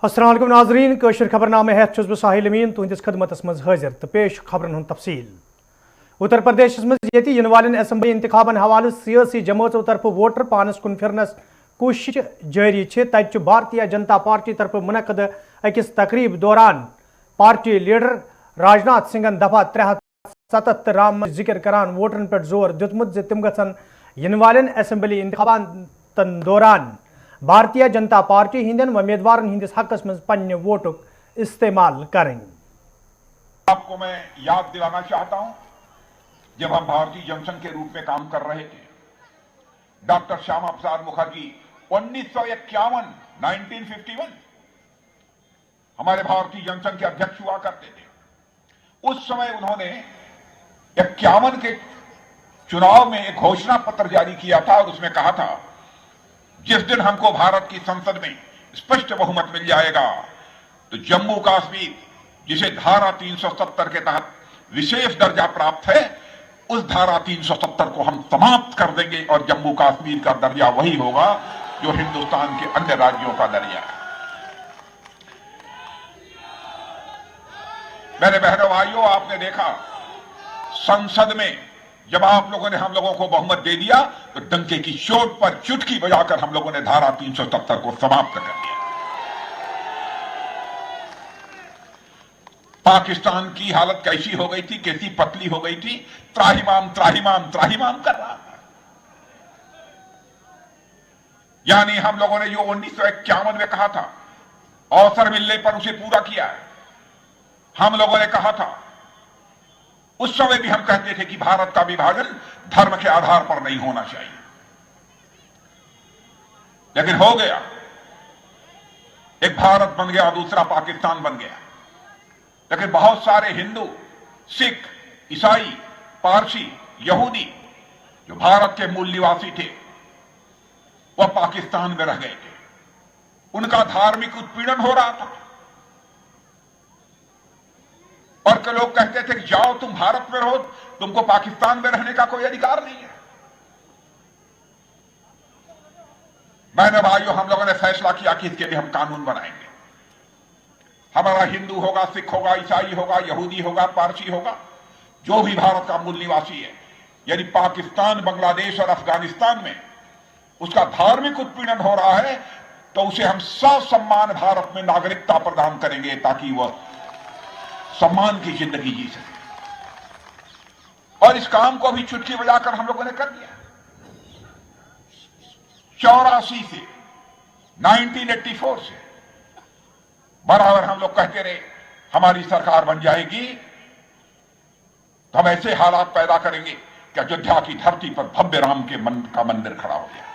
अस्सलाम वालेकुम नाज़रीन कशर खबरनामे हेत छुस बह साहिल अमीन तुहंदिस खदमतस मज हाजिर तो पेश खबरन हुंद तफसील। उत्तर प्रदेश मज यति यिन वालेन असम्बली इंतखाबन हवाले सियासी जमातों तरफ वोटर पानस कुन फिरनस कोशिश जारी तत भारतीय जनता पार्टी तरफ मुनक़द अकिस तकरीब दौरान पार्टी लीडर राजनाथ सिंह दफा 377 जिक्र करान वोटरन पे जोर दितमुत तिम गसन यिन वालेन असम्बली इंतखाबातन दौरान भारतीय जनता पार्टी हिंदन उम्मीदवार हिंदिस हकस में पन्ने वोटुक इस्तेमाल करें। आपको मैं याद दिलाना चाहता हूं, जब हम भारतीय जनसंघ के रूप में काम कर रहे थे, डॉक्टर श्यामा प्रसाद मुखर्जी 1951 हमारे भारतीय जनसंघ के अध्यक्ष हुआ करते थे। उस समय उन्होंने 51 के चुनाव में एक घोषणा पत्र जारी किया था और उसमें कहा था, जिस दिन हमको भारत की संसद में स्पष्ट बहुमत मिल जाएगा तो जम्मू कश्मीर, जिसे धारा 370 के तहत विशेष दर्जा प्राप्त है, उस धारा 370 को हम समाप्त कर देंगे और जम्मू कश्मीर का दर्जा वही होगा जो हिंदुस्तान के अन्य राज्यों का दर्जा है। मेरे बहनों भाइयों, आपने देखा संसद में जब आप लोगों ने हम लोगों को बहुमत दे दिया तो डंके की चोट पर चुटकी बजाकर हम लोगों ने धारा 370 को समाप्त कर दिया। पाकिस्तान की हालत कैसी हो गई थी, कैसी पतली हो गई थी, त्राहिमाम त्राहिमाम त्राहिमाम कर रहा था। यानी हम लोगों ने जो 1951 में कहा था, अवसर मिलने पर उसे पूरा किया है। हम लोगों ने कहा था, उस समय भी हम कहते थे कि भारत का विभाजन धर्म के आधार पर नहीं होना चाहिए, लेकिन हो गया। एक भारत बन गया, दूसरा पाकिस्तान बन गया। लेकिन बहुत सारे हिंदू, सिख, ईसाई, पारसी, यहूदी जो भारत के मूल निवासी थे, वह पाकिस्तान में रह गए थे। उनका धार्मिक उत्पीड़न हो रहा था और के लोग कहते थे कि जाओ तुम भारत में रहो, तुमको पाकिस्तान में रहने का कोई अधिकार नहीं है। मैंने भाइयों, हम लोगों ने फैसला किया कि इसके लिए हम कानून बनाएंगे। हमारा हिंदू होगा, सिख होगा, ईसाई होगा, यहूदी होगा, पारसी होगा, जो भी भारत का मूल निवासी है, यदि पाकिस्तान, बांग्लादेश और अफगानिस्तान में उसका धार्मिक उत्पीड़न हो रहा है तो उसे हम ससम्मान भारत में नागरिकता प्रदान करेंगे ताकि वह सम्मान की जिंदगी जी सके। और इस काम को भी चुटकी बजाकर हम लोगों ने कर दिया। 84 से 1984 से बराबर हम लोग कहते रहे, हमारी सरकार बन जाएगी तो हम ऐसे हालात पैदा करेंगे कि अयोध्या की धरती पर भव्य राम के का मंदिर खड़ा हो गया।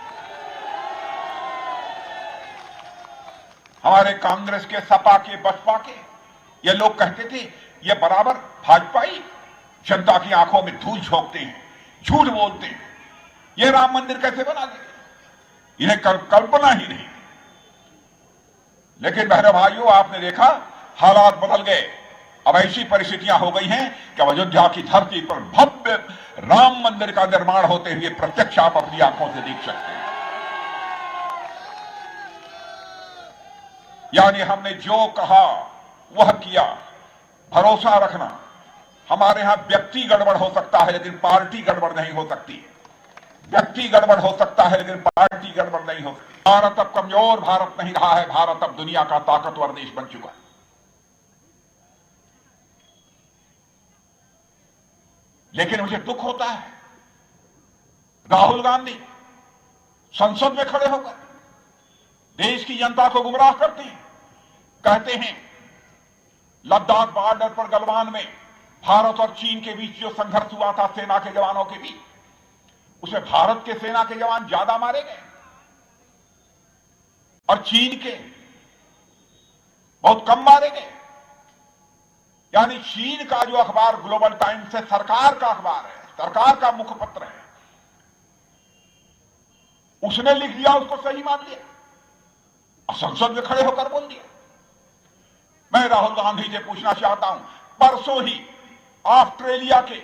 हमारे कांग्रेस के, सपा के, बसपा के ये लोग कहते थे, ये बराबर भाजपाई जनता की आंखों में धूल झोंकते हैं, झूठ बोलते हैं, ये राम मंदिर कैसे बना देंगे, इन्हें कल्पना ही नहीं। लेकिन बहनों भाइयों, आपने देखा हालात बदल गए। अब ऐसी परिस्थितियां हो गई हैं कि अयोध्या की धरती पर भव्य राम मंदिर का निर्माण होते हुए प्रत्यक्ष आप अपनी आंखों से देख सकते हैं। यानी हमने जो कहा वह किया। भरोसा रखना, हमारे यहां व्यक्ति गड़बड़ हो सकता है लेकिन पार्टी गड़बड़ नहीं हो सकती। व्यक्ति गड़बड़ हो सकता है लेकिन पार्टी गड़बड़ नहीं हो सकती। भारत अब कमजोर भारत नहीं रहा है, भारत अब दुनिया का ताकतवर देश बन चुका है। लेकिन मुझे दुख होता है, राहुल गांधी संसद में खड़े होकर देश की जनता को गुमराह करते हैं। कहते हैं लद्दाख बॉर्डर पर गलवान में भारत और चीन के बीच जो संघर्ष हुआ था सेना के जवानों के बीच, उसमें भारत के सेना के जवान ज्यादा मारे गए और चीन के बहुत कम मारे गए। यानी चीन का जो अखबार ग्लोबल टाइम्स है, सरकार का अखबार है, सरकार का मुखपत्र है, उसने लिख दिया, उसको सही मान लिया और संसद में खड़े होकर बोल दिया। मैं राहुल गांधी से पूछना चाहता हूं, परसों ही ऑस्ट्रेलिया के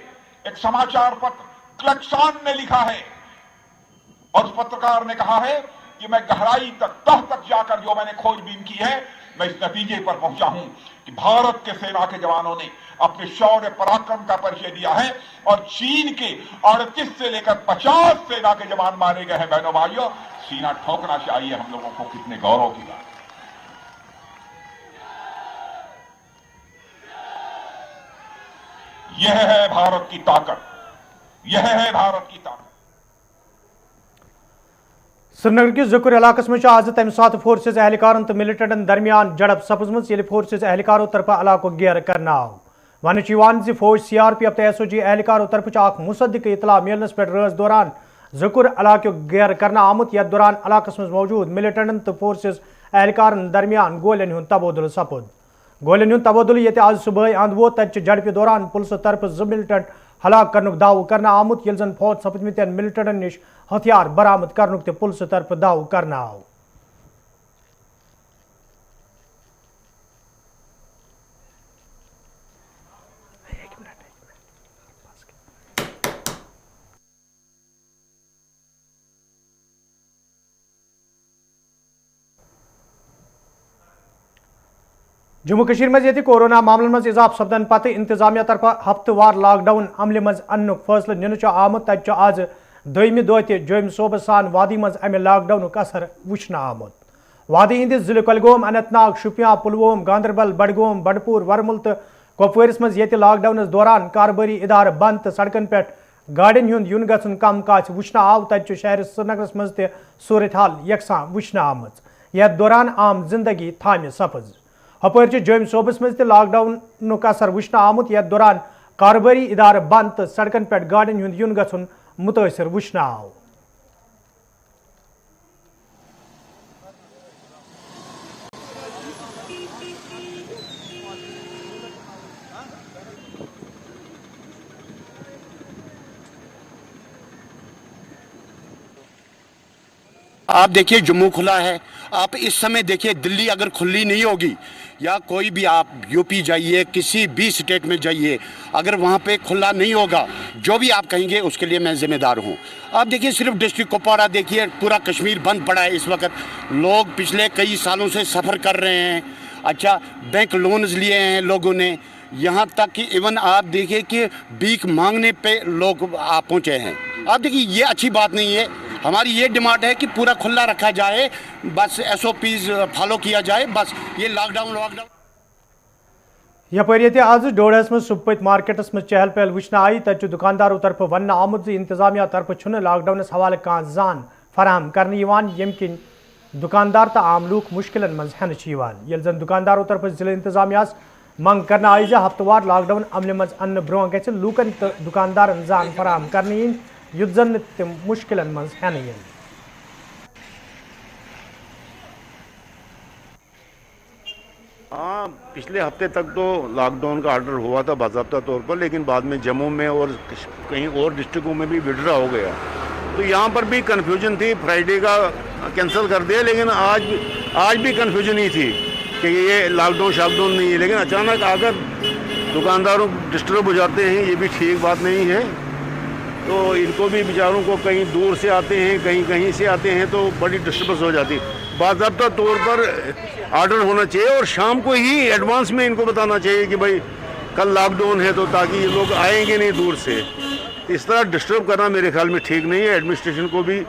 एक समाचार पत्र क्लैक्सन ने लिखा है और उस पत्रकार ने कहा है कि मैं गहराई तक, तह तक जाकर जो मैंने खोजबीन की है, मैं इस नतीजे पर पहुंचा हूं कि भारत के सेना के जवानों ने अपने शौर्य पराक्रम का परिचय दिया है और चीन के 38 से लेकर 50 सेना के जवान मारे गए हैं। बहनों भाइयों, सीना ठोकना चाहिए हम लोगों को, कितने गौरव की बात। यह है भारत की ताकत, यह है भारत की ताकत। श्रीनगर किस जकुर इलाकस में आज तम सात फोर्सेज एहलकारन तो मिलिटेंटन दरमियान झड़प सपजम फोर्सेज एहलकारों तरफ इलाको घेर करना आव। वन फौज CRPF तो SOG एहलकारों तरफ मुसद्दिक इतला मिलनस पे रज दौरान जकुर इलाको घेर करना आमुत। यथ दौरान इलाकस में मौजूद मिलिटेंटन तो फोर्सेज एहलकारन दरमियान गोलियन हुंद तबादुल सपुद। गोलियन हुंद तबादुल ये आज सुबह अंद वो तत झड़प दौरान पुलिस तरफ 2 मिलिटेंट हलाक करनुक दाव करना आमुत। यह जन फौज सपदमितन मिलिटेंटन निश हथियार बरामद करनुक पुलिस तरफ दाव करना आव। जम्मू कश्मीर में ये कोरोना मामलों में इजाफ सपदन पत इंतजामिया तरफ हफ्तवार लॉकडाउन अमल मज अन्न फैसले निन आमुत। तत आज दोयमि दह जोम सोबत सान वादी मज अमे लॉकडाउन असर वुचन आमुत। वादी हंदिस जिले कुलगाम, अनंतनाग, शुपियां, पुलवोम, गांदरबल, बडगाम, बंडपुर, वरमुल तो कुपवारिस मज ये लॉकडाउन दौरान कारोबारी इदार बंद तो सड़कन पे गाड़ियों हुंद युन गन कम काच वुचन आव। तत शहर श्रीनगरस मज सूरत हाल यकसा वुचन आम। यथ दौरान आम जिंदगी थाम सपज। हपर जोम सोबस मज लॉकडाउन असर वुचन आमुत। यथ दौरान कारोबारी इदार बंद तो सड़कन पे गाड़ियों हुंद युन गन मुतासर वुचन आव। आप देखिए जम्मू खुला है। आप इस समय देखिए दिल्ली अगर खुली नहीं होगी या कोई भी आप यूपी जाइए, किसी भी स्टेट में जाइए, अगर वहाँ पे खुला नहीं होगा, जो भी आप कहेंगे उसके लिए मैं जिम्मेदार हूँ। आप देखिए सिर्फ डिस्ट्रिक्ट कुपवाड़ा देखिए, पूरा कश्मीर बंद पड़ा है इस वक्त। लोग पिछले कई सालों से सफ़र कर रहे हैं। अच्छा, बैंक लोन्स लिए हैं लोगों ने, यहाँ तक कि इवन आप देखिए कि भीख मांगने पे लोग आप पहुँचे हैं। आप देखिए ये अच्छी बात नहीं है। हमारी ये डिमांड है कि पूरा खुला रखा जाए, बस SOPs फॉलो किया जाए, बस ये लॉकडाउन यपर आज डोडस में सुबह मार्केटस में चहल पहल वुचन आई। तत दुकानदारों तरफ वन आमुत इंतजामिया तरफ लॉकडाउन हवाले कह जान फराहम करने यम किन दुकानदार तो आम लूक मुश्किल मज हेन ये जन दुकानदारों तरफ जिले इंतजामिया मंग करना आई हफ्तवार लॉकडाउन अमल मज अन्न ब्रोह ग लूकन तो दुकानदारन जान फराहम करने युद्ध जन तम मुश्किल मज हेन इन। हाँ, पिछले हफ्ते तक तो लॉकडाउन का ऑर्डर हुआ था बाज़ाब्ता तौर पर, लेकिन बाद में जम्मू में और कहीं और डिस्ट्रिक्टों में भी विड्रॉ हो गया। तो यहाँ पर भी कन्फ्यूजन थी, फ्राइडे का कैंसिल कर दिया, लेकिन आज भी कन्फ्यूजन ही थी कि ये लॉकडाउन नहीं है। लेकिन अचानक आकर दुकानदारों डिस्टर्ब हो जाते हैं, ये भी ठीक बात नहीं है। तो इनको भी बेचारों को कहीं दूर से आते हैं, कहीं से आते हैं, तो बड़ी डिस्टर्बेंस हो जाती है। बाज़ाब्ता तौर पर ऑर्डर होना चाहिए और शाम को ही एडवांस में इनको बताना चाहिए कि भाई कल लॉकडाउन है, तो ताकि ये लोग आएंगे नहीं दूर से। इस तरह डिस्टर्ब करना मेरे ख्याल में ठीक नहीं है। एडमिनिस्ट्रेशन को भी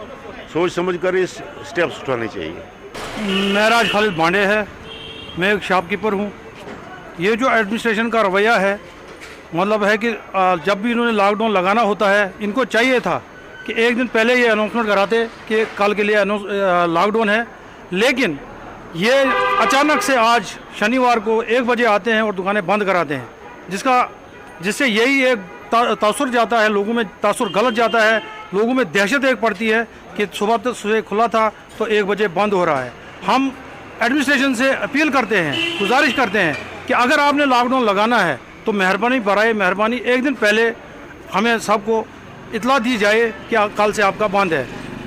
सोच समझ कर इस स्टेप्स उठाने चाहिए। महराज खालिद भांडे है, मैं एक शॉपकीपर हूँ। ये जो एडमिनिस्ट्रेशन का रवैया है, मतलब है कि जब भी इन्होंने लॉकडाउन लगाना होता है, इनको चाहिए था कि एक दिन पहले ये अनाउंसमेंट कराते कि कल के लिए लॉकडाउन है। लेकिन ये अचानक से आज शनिवार को 1 बजे आते हैं और दुकानें बंद कराते हैं, जिससे यही एक तासुर जाता है, लोगों में तासुर गलत जाता है, लोगों में दहशत एक पड़ती है कि सुबह खुला था तो 1 बजे बंद हो रहा है। हम एडमिनिस्ट्रेशन से अपील करते हैं, गुजारिश करते हैं कि अगर आपने लॉकडाउन लगाना है तो मेहरबानी 1 दिन पहले हमें सबको इतला दी जाए कि कल से आपका बंद है।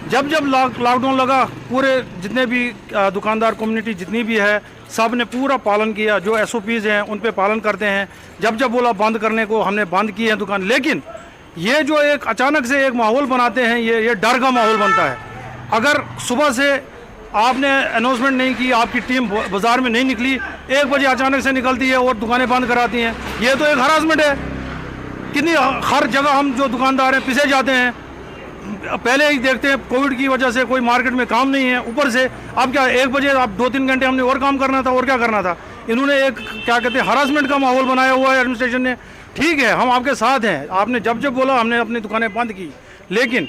जब लॉकडाउन लगा, पूरे जितने भी दुकानदार कम्युनिटी जितनी भी है, सब ने पूरा पालन किया, जो SOPs हैं उन पे पालन करते हैं। जब बोला बंद करने को, हमने बंद किए हैं दुकान। लेकिन ये जो एक अचानक से एक माहौल बनाते हैं, ये डर का माहौल बनता है। अगर सुबह से आपने अनाउंसमेंट नहीं की, आपकी टीम बाज़ार में नहीं निकली, 1 बजे अचानक से निकलती है और दुकानें बंद कराती हैं। ये तो एक हरासमेंट है। कितनी हर जगह हम जो दुकानदार हैं पिसे जाते हैं, पहले ही देखते हैं कोविड की वजह से कोई मार्केट में काम नहीं है, ऊपर से अब क्या 1 बजे आप 2-3 घंटे हमने और काम करना था, और क्या करना था। इन्होंने एक क्या कहते हैं हरासमेंट का माहौल बनाया हुआ है एडमिनिस्ट्रेशन ने। ठीक है, हम आपके साथ हैं, आपने जब जब बोला हमने अपनी दुकानें बंद की, लेकिन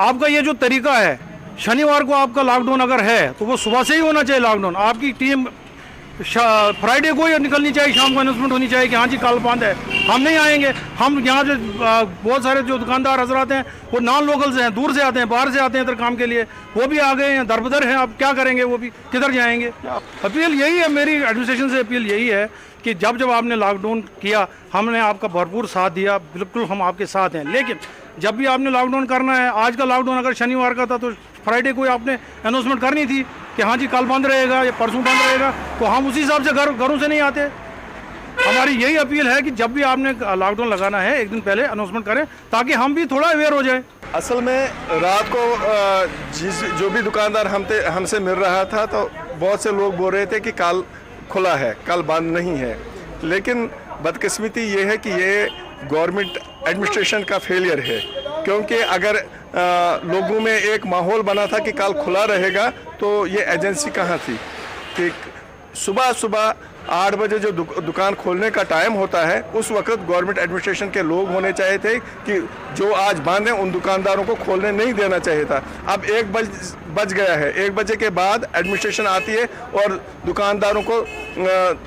आपका ये जो तरीका है, शनिवार को आपका लॉकडाउन अगर है तो वो सुबह से ही होना चाहिए लॉकडाउन। आपकी टीम फ्राइडे को ही निकलनी चाहिए, शाम को अनाउंसमेंट होनी चाहिए कि हाँ जी कल बंद है, हम नहीं आएंगे। हम यहाँ से बहुत सारे जो दुकानदार हजरात हैं वो नॉन लोकल से हैं, दूर से आते हैं, बाहर से आते हैं इधर काम के लिए, वो भी आ गए हैं, दरबदर हैं। अब क्या करेंगे, वो भी किधर जाएंगे। अपील यही है, मेरी एडमिनिस्ट्रेशन से अपील यही है कि जब जब आपने लॉकडाउन किया हमने आपका भरपूर साथ दिया, बिल्कुल हम आपके साथ हैं, लेकिन जब भी आपने लॉकडाउन करना है, आज का लॉकडाउन अगर शनिवार का था तो फ्राइडे को आपने अनाउंसमेंट करनी थी कि हाँ जी कल बंद रहेगा या परसों बंद रहेगा, तो हम उसी हिसाब से घरों से नहीं आते। हमारी यही अपील है कि जब भी आपने लॉकडाउन लगाना है 1 दिन पहले अनाउंसमेंट करें, ताकि हम भी थोड़ा अवेयर हो जाए। असल में रात को जो भी दुकानदार हमसे मिल रहा था तो बहुत से लोग बोल रहे थे कि कल खुला है, कल बंद नहीं है, लेकिन बदकिस्मती ये है कि ये गवर्नमेंट एडमिनिस्ट्रेशन का फेलियर है। क्योंकि अगर लोगों में एक माहौल बना था कि कल खुला रहेगा, तो ये एजेंसी कहाँ थी कि सुबह 8 बजे जो दुकान खोलने का टाइम होता है उस वक्त गवर्नमेंट एडमिनिस्ट्रेशन के लोग होने चाहिए थे कि जो आज बंद हैं उन दुकानदारों को खोलने नहीं देना चाहिए था। अब 1 बज गया है, 1 बजे के बाद एडमिनिस्ट्रेशन आती है और दुकानदारों को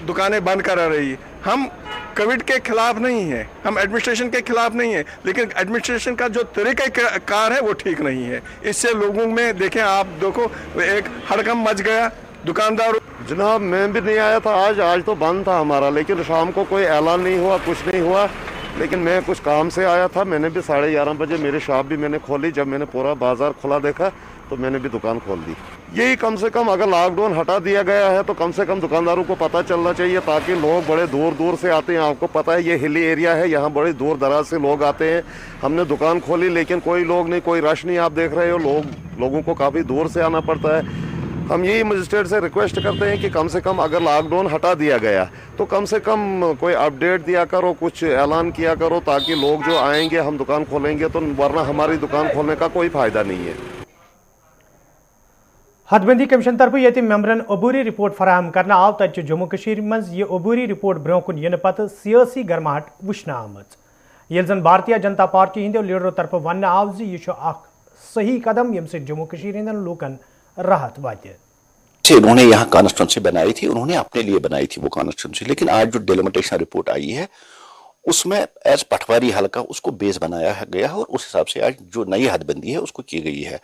दुकानें बंद करा रही है। हम कोविड के खिलाफ नहीं है, हम एडमिनिस्ट्रेशन के खिलाफ नहीं है, लेकिन एडमिनिस्ट्रेशन का जो तरीक़ाकार है वो ठीक नहीं है। इससे लोगों में देखें, आप देखो एक हड़कंप मच गया दुकानदारों। जनाब मैं भी नहीं आया था आज तो बंद था हमारा, लेकिन शाम को कोई ऐलान नहीं हुआ, कुछ नहीं हुआ, लेकिन मैं कुछ काम से आया था, मैंने भी 11:30 बजे मेरी शॉप भी मैंने खोली। जब मैंने पूरा बाजार खुला देखा तो मैंने भी दुकान खोल दी। यही कम से कम अगर लॉकडाउन हटा दिया गया है तो कम से कम दुकानदारों को पता चलना चाहिए, ताकि लोग बड़े दूर दूर से आते हैं। आपको पता है ये हिली एरिया है, यहाँ बड़े दूर दराज से लोग आते हैं। हमने दुकान खोली लेकिन कोई लोग नहीं, कोई रश नहीं, आप देख रहे हो लोगों को काफ़ी दूर से आना पड़ता है। हम यही मजिस्ट्रेट से रिक्वेस्ट करते हैं कि कम से कम अगर लॉकडाउन हटा दिया गया तो कम से कम कोई अपडेट दिया करो, कुछ ऐलान किया करो, ताकि लोग जो आएंगे हम दुकान खोलेंगे तो, वरना हमारी दुकान खोलने का कोई फ़ायदा नहीं है। हदबंदी कमीशन तरफ ये मेंबरन अबूरी रिपोर्ट फराहम करना आव, तत जम्मू कश्मीर मज ये अबूरी रिपोर्ट ब्रोह कुन यन पत सियासी गरमाहट वुचन आमज। येल जन भारतीय जनता पार्टी हिंदो लीडरों तरफ वन आव ज यह सही कदम यम से जम्मू कश्मीर हिंदन लोकन राहत वाते। उन्होंने यहाँ कॉन्स्टिट्यूंसी बनाई थी, उन्होंने अपने लिए बनाई थी वो कॉन्स्टिट्यूंसी, लेकिन आज जो डिलिमिटेशन रिपोर्ट आई है उसमें एज पटवारी हल्का उसको बेस बनाया गया है और उस हिसाब से आज जो नई हदबंदी है उसको की गई है।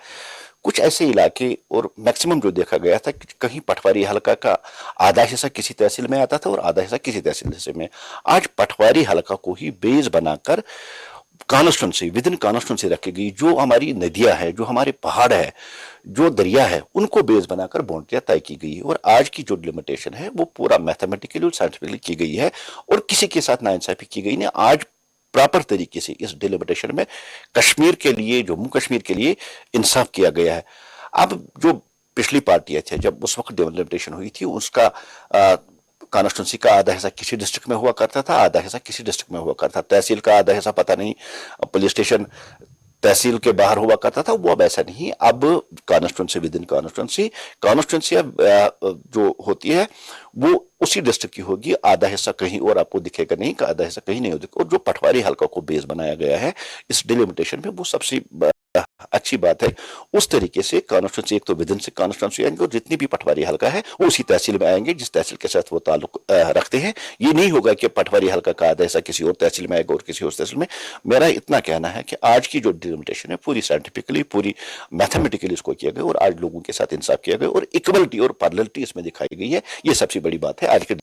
कुछ ऐसे इलाके और मैक्सिमम जो देखा गया था कि कहीं पटवारी हल्का का आधा हिस्सा किसी तहसील में आता था और आधा हिस्सा किसी तहसील हिस्से में, आज पटवारी हल्का को ही बेस बनाकर कॉन्स्टिट्यूंसी विद इन कॉन्स्टिट्यूंसी रखी गई। जो हमारी नदियां हैं, जो हमारे पहाड़ है, जो दरिया है, उनको बेस बनाकर बाउंड्रियां तय की गई है। और आज की जो डिलिमिटेशन है वो पूरा मैथमेटिकली और साइंटिफिकली की गई है और किसी के साथ नाइंसाफी की गई नहीं। आज प्रॉपर तरीके से इस डिलिमिटेशन में कश्मीर के लिए, जम्मू कश्मीर के लिए इंसाफ किया गया है। अब जो पिछली पार्टियां थे, जब उस वक्त डिलिमिटेशन हुई थी, उसका कॉन्स्टिट्यूंसी का आधा हिस्सा किसी डिस्ट्रिक्ट में हुआ करता था, आधा हिस्सा किसी डिस्ट्रिक्ट में हुआ करता था, तहसील का आधा हिस्सा पता नहीं पुलिस स्टेशन तहसील के बाहर हुआ करता था, वो अब ऐसा नहीं। अब कॉन्स्टिट्यूंसी विद इन कॉन्स्टिट्यूंसी जो होती है वो उसी डिस्ट्रिक्ट की होगी, आधा हिस्सा कहीं और आपको दिखेगा नहीं, आधा हिस्सा कहीं नहीं होगा। और जो पटवारी हल्का को बेस बनाया गया है इस डिलिमिटेशन में, वो सबसे अच्छी बात है। उस तरीके से कॉन्स्टिट्यूंसी एक तो विद इन से कॉन्स्टिट्यूंसी आएंगे और जितनी भी पटवारी हल्का है वो उसी तहसील में आएंगे जिस तहसील के साथ वो ताल्लुक रखते हैं। ये नहीं होगा कि पटवारी हल्का का आधा हिस्सा किसी और तहसील में आएगा और किसी और तहसील में। मेरा इतना कहना है कि आज की जो डिलिमिटेशन है पूरी साइंटिफिकली, पूरी मैथमेटिकली इसको किया गया और आज लोगों के साथ इंसाफ किया गया और इक्वलिटी और पैरेललिटी इसमें दिखाई गई है। ये सबसे बड़ी बात है आज के।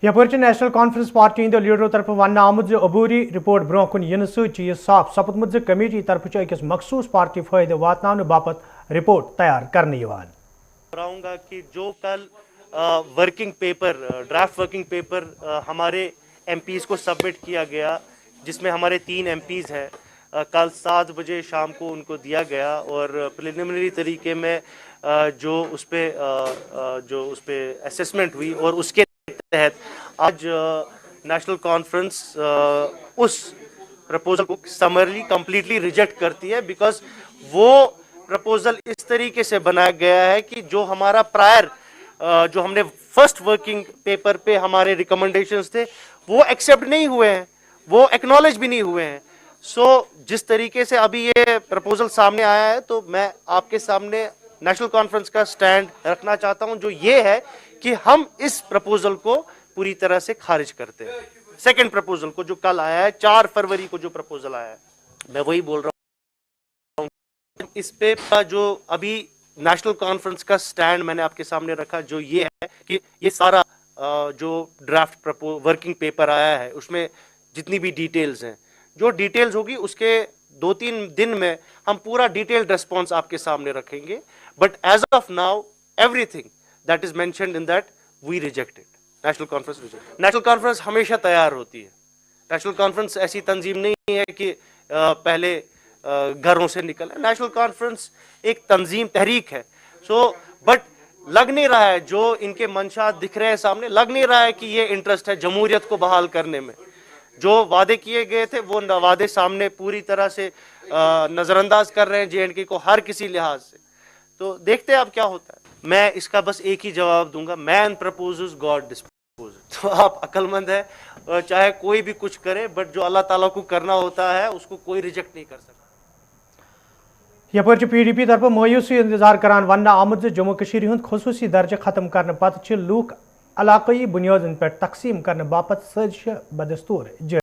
यपर नेशनल कॉन्फ्रेंस पार्टी हिंदो लीडरों तरफ वन आमुद अबूरी रिपोर्ट ब्रोह कुन इन सह साफ सपदमुत कमेटी तरफ अकिस मखसूस पार्टी फायदे वातनाने बापत रिपोर्ट तैयार करने कराऊंगा कि जो कल working paper, draft working paper हमारे एमपीज़ को सबमिट किया गया, जिसमें हमारे 3 एमपीज़ हैं, कल 7 बजे शाम को उनको दिया गया और प्रिलिमिनरी तरीके में जो उस पे असेसमेंट हुई और उसके तहत आज नेशनल कॉन्फ्रेंस उस प्रपोजल को समरली कंप्लीटली रिजेक्ट करती है, बिकॉज वो प्रपोजल इस तरीके से बनाया गया है कि जो हमारा प्रायर जो हमने फर्स्ट वर्किंग पेपर पे हमारे रिकमेंडेशंस थे वो एक्सेप्ट नहीं हुए हैं, वो एक्नॉलेज भी नहीं हुए हैं। सो जिस तरीके से अभी ये प्रपोजल सामने आया है, तो मैं आपके सामने नेशनल कॉन्फ्रेंस का स्टैंड रखना चाहता हूं, जो ये है कि हम इस प्रपोजल को पूरी तरह से खारिज करते हैं। सेकंड प्रपोजल को जो कल आया है, 4 फरवरी को जो प्रपोजल आया है, मैं वही बोल रहा हूँ। इस पे जो अभी नेशनल कॉन्फ्रेंस का स्टैंड मैंने आपके सामने रखा, जो ये है कि ये सारा जो ड्राफ्ट वर्किंग पेपर आया है उसमें जितनी भी डिटेल्स हैं, जो डिटेल्स होगी उसके 2-3 दिन में हम पूरा डिटेल्ड रिस्पॉन्स आपके सामने रखेंगे। But as of now everything that is mentioned in that we reject it. National Conference reject. National Conference हमेशा तैयार होती है। नेशनल कॉन्फ्रेंस ऐसी तंजीम नहीं है कि पहले घरों से निकल। नेशनल कॉन्फ्रेंस एक तंजीम तहरीक है। बट लग नहीं रहा है, जो इनके मंशा दिख रहे हैं सामने, लग नहीं रहा है कि ये इंटरेस्ट है जमहूरियत को बहाल करने में। जो वादे किए गए थे वो वादे सामने पूरी तरह से नजरअंदाज कर रहे हैं JNK को हर किसी लिहाज से। तो देखते हैं अब क्या होता है। मैं इसका बस एक ही जवाब दूंगा, मैन प्रपोजेस गॉड डिस्पोजेस। तो आप अक्लमंद है, चाहे कोई भी कुछ करे, बट जो अल्लाह ताला को करना होता है उसको कोई रिजेक्ट नहीं कर सकता। यपर PDP तरफ मायूसी इंतजार करान वन आमद जम्मू कश्मीर हुंद खसूसी दर्ज खत्म करने पत लूक इलाकई बुनियादन पे तकसीम करने बापत साजिश बदस्तूर जारी।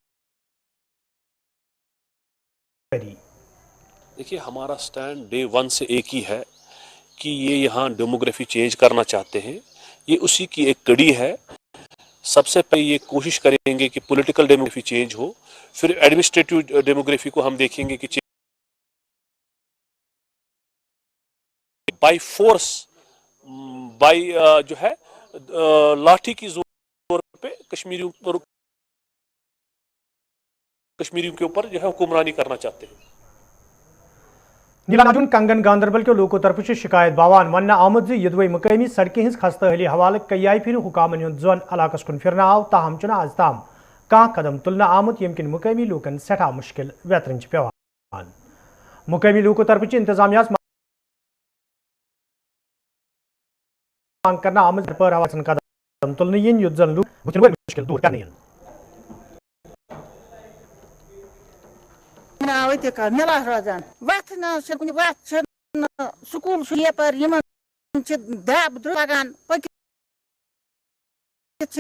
देखिए, हमारा स्टैंड डे 1 से एक ही है कि ये यहाँ डेमोग्राफी चेंज करना चाहते हैं। ये उसी की एक कड़ी है। सबसे पहले ये कोशिश करेंगे कि पॉलिटिकल डेमोग्राफी चेंज हो, फिर एडमिनिस्ट्रेटिव डेमोग्राफी को हम देखेंगे कि बाय फोर्स, बाय जो है लाठी की जोर पे कश्मीरियों के ऊपर जो है हुक्मरानी करना चाहते हैं। नीलाजुन कंगन गांधरबल के लोगों तरफ शिकायत बावान वन आमद यदवई मकामी सड़कें हिंस खस्ता हली हवाले कई फिर हुकामन जोन इलाकस कुन फिरना आव, ताहम चुना आज ताम कह कदम तुलना आमद यम किन मकामी लूकन सठा मुश्किल वेतरन पेवान। मकामी लोगों तरफ इंतजामिया मांग करना आमद पर आवासन कदम तुलना इन युद्धन लूक मुश्किल दूर करने मिला रोजान वत स्कूल पर दब लगान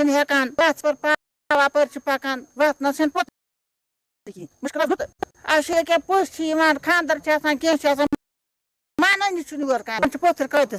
हेकान वत पर पकान वत मुश्किल पस खानदर कह मानानी पोथर कत